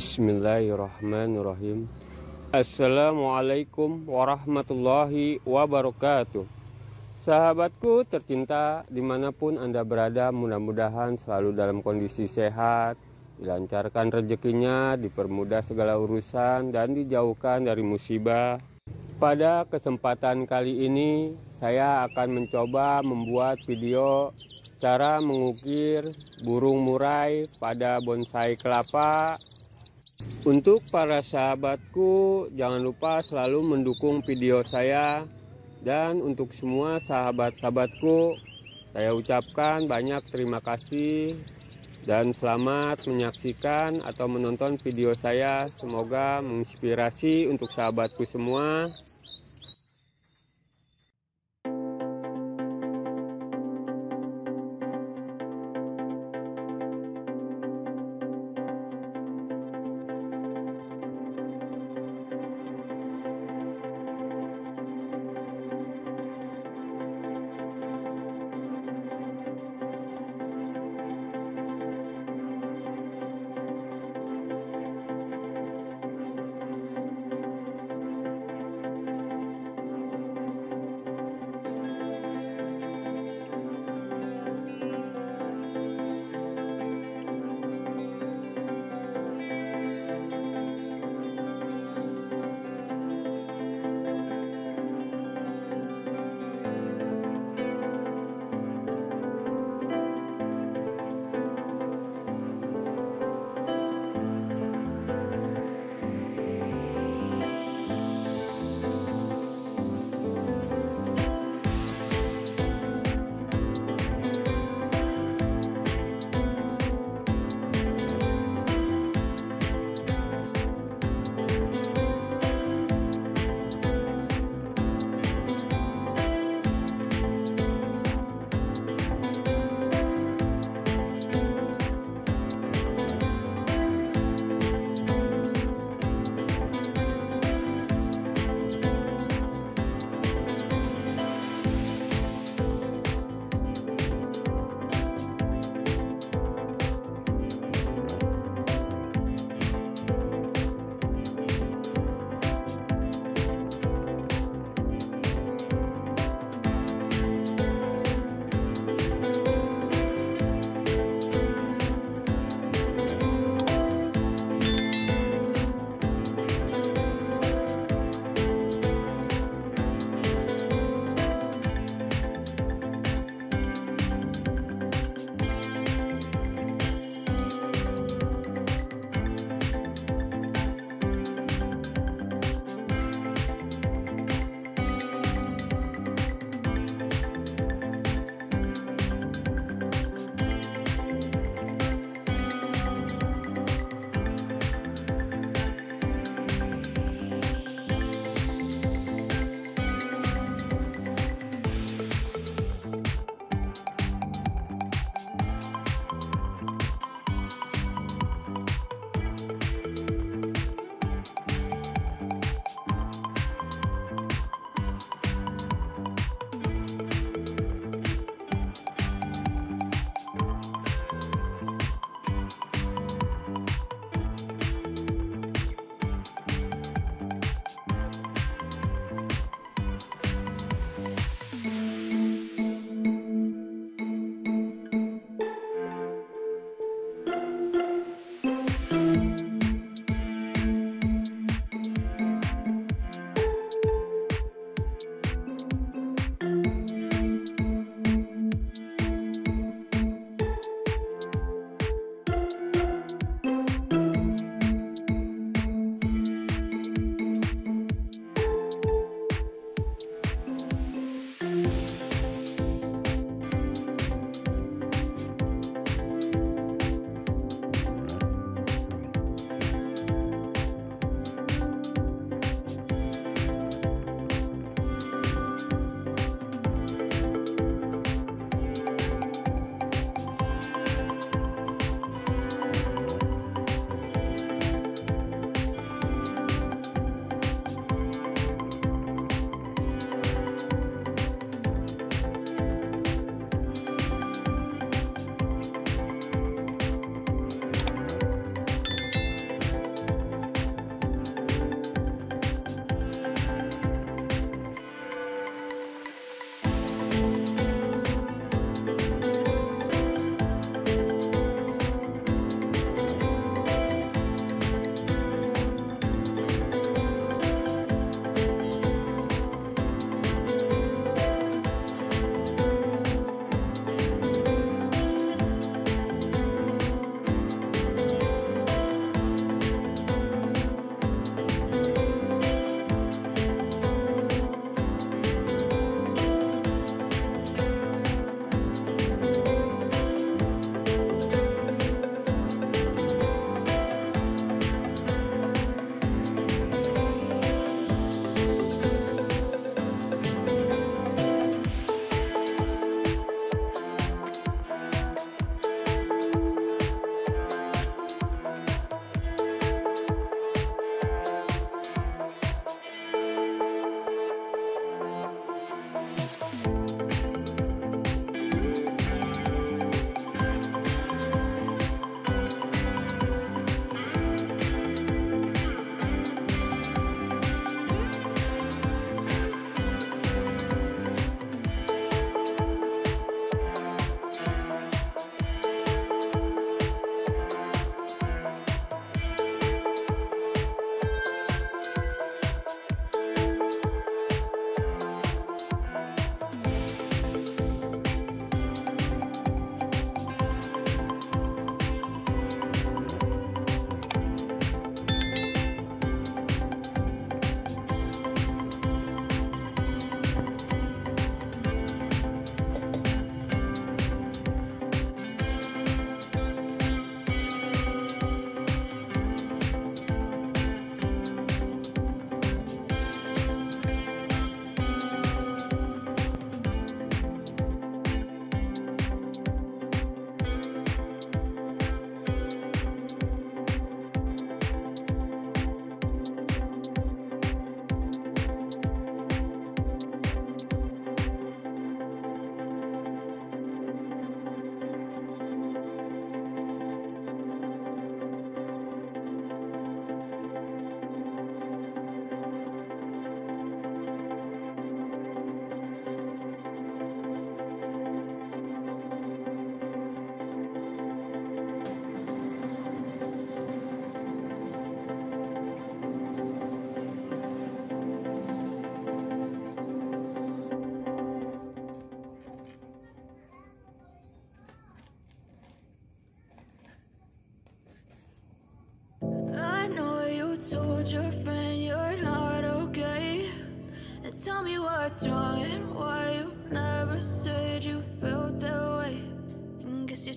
Bismillahirrahmanirrahim. Assalamualaikum warahmatullahi wabarakatuh. Sahabatku tercinta, dimanapun Anda berada, mudah-mudahan selalu dalam kondisi sehat, dilancarkan rezekinya, dipermudah segala urusan, dan dijauhkan dari musibah. Pada kesempatan kali ini, saya akan mencoba membuat video cara mengukir burung murai pada bonsai kelapa. Untuk para sahabatku, jangan lupa selalu mendukung video saya. Dan untuk semua sahabat-sahabatku, saya ucapkan banyak terima kasih dan selamat menyaksikan atau menonton video saya. Semoga menginspirasi untuk sahabatku semua.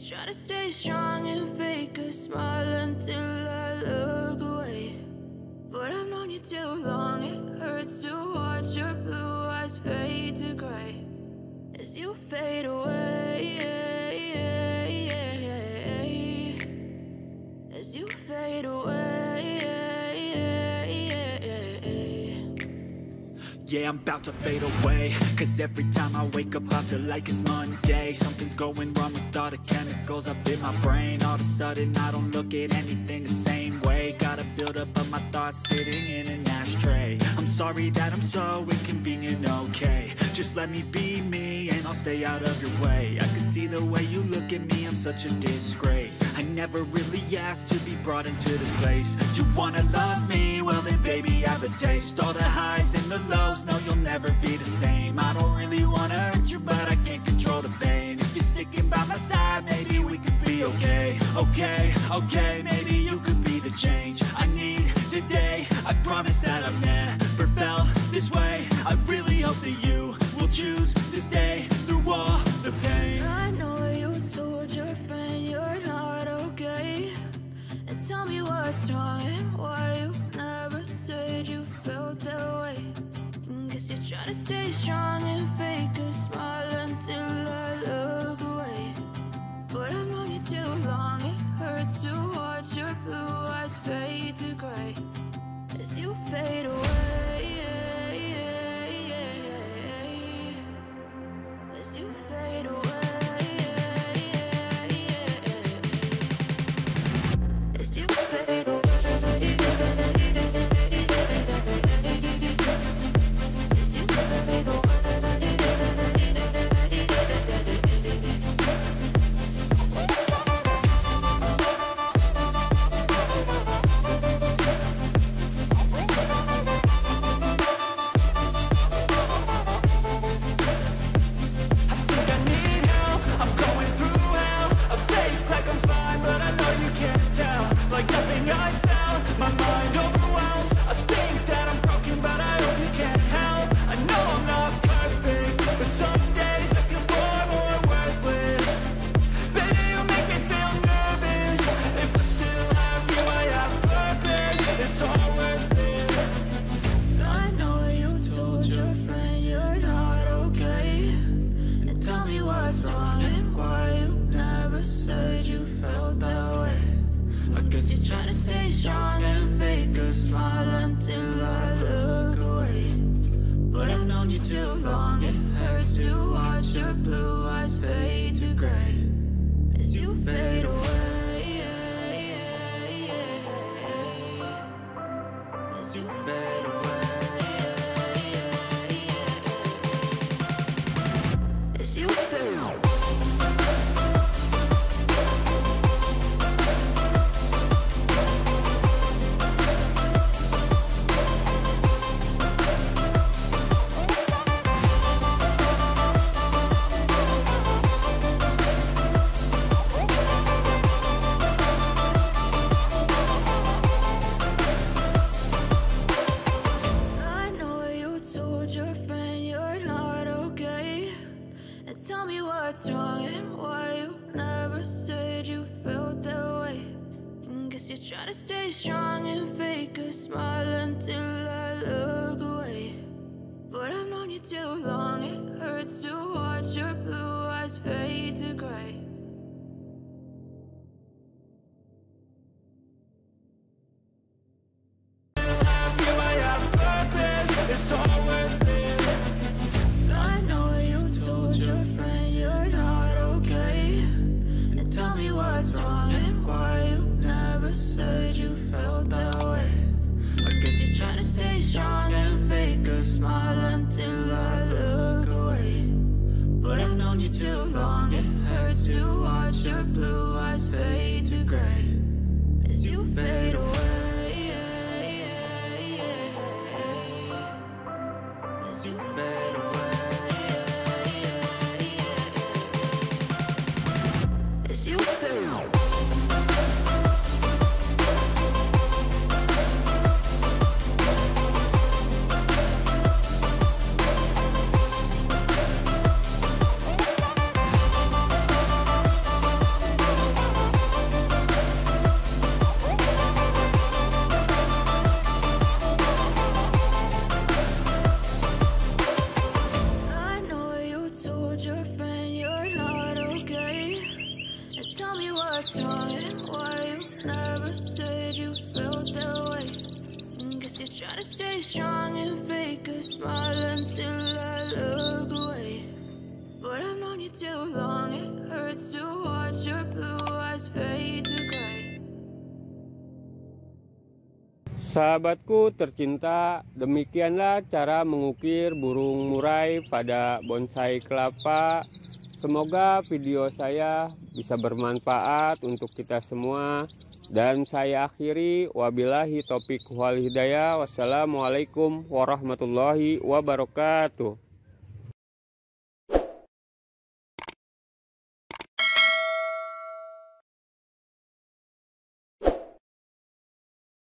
try to stay strong and fake a smile until I look away. But I've known you too long, it hurts to watch your blue eyes fade to gray as you fade away, as you fade away. Yeah, I'm about to fade away, cause every time I wake up I feel like it's Monday. Something's going wrong with all the chemicals up in my brain. All of a sudden I don't look at anything the same way. Gotta build up of my thoughts sitting in an ashtray. I'm sorry that I'm so inconvenient, okay. Just let me be me and I'll stay out of your way. I can see the way you look at me, I'm such a disgrace. I never really asked to be brought into this place. You wanna love me? Well then baby have a taste. All the highs and the lows, no you'll never be the same. I don't really wanna hurt you but I can't control the pain. If you're sticking by my side maybe we could be okay. Okay, maybe you could be the change I need today. I promise that I've never felt this way. I really hope that you will choose to stay through all the pain. I know you told your friend you're not okay, and tell me what's wrong and why you never said you felt that way. Guess you're trying to stay strong and fake a smile until I look away. But I've known you too long, it hurts to watch your blue eyes fade to gray as you fade away, as you fade away, as you fade away. Try to stay strong and fake a smile until I look away. But I've known you too long, it hurts to watch your blue eyes fade to gray. It's all worth it. I know you told your friend you're not okay, and tell me what's wrong and why you never said you felt that way. I guess you're trying to stay strong and fake a smile until I look away. But I've known you too long, it hurts to watch your blue eyes fade to gray as you fade away. As you fade away, as you fade away. told your friend you're not okay. And tell me what's wrong and why you never said you felt that way. Guess you're trying to stay strong and fake a smile until I look away. But I've known you too long, it hurts to watch your blue eyes fade to gray. Sahabatku tercinta, demikianlah cara mengukir burung murai pada bonsai kelapa. Semoga video saya bisa bermanfaat untuk kita semua. Dan saya akhiri, wabillahi taufiq wal hidayah. Wassalamualaikum warahmatullahi wabarakatuh.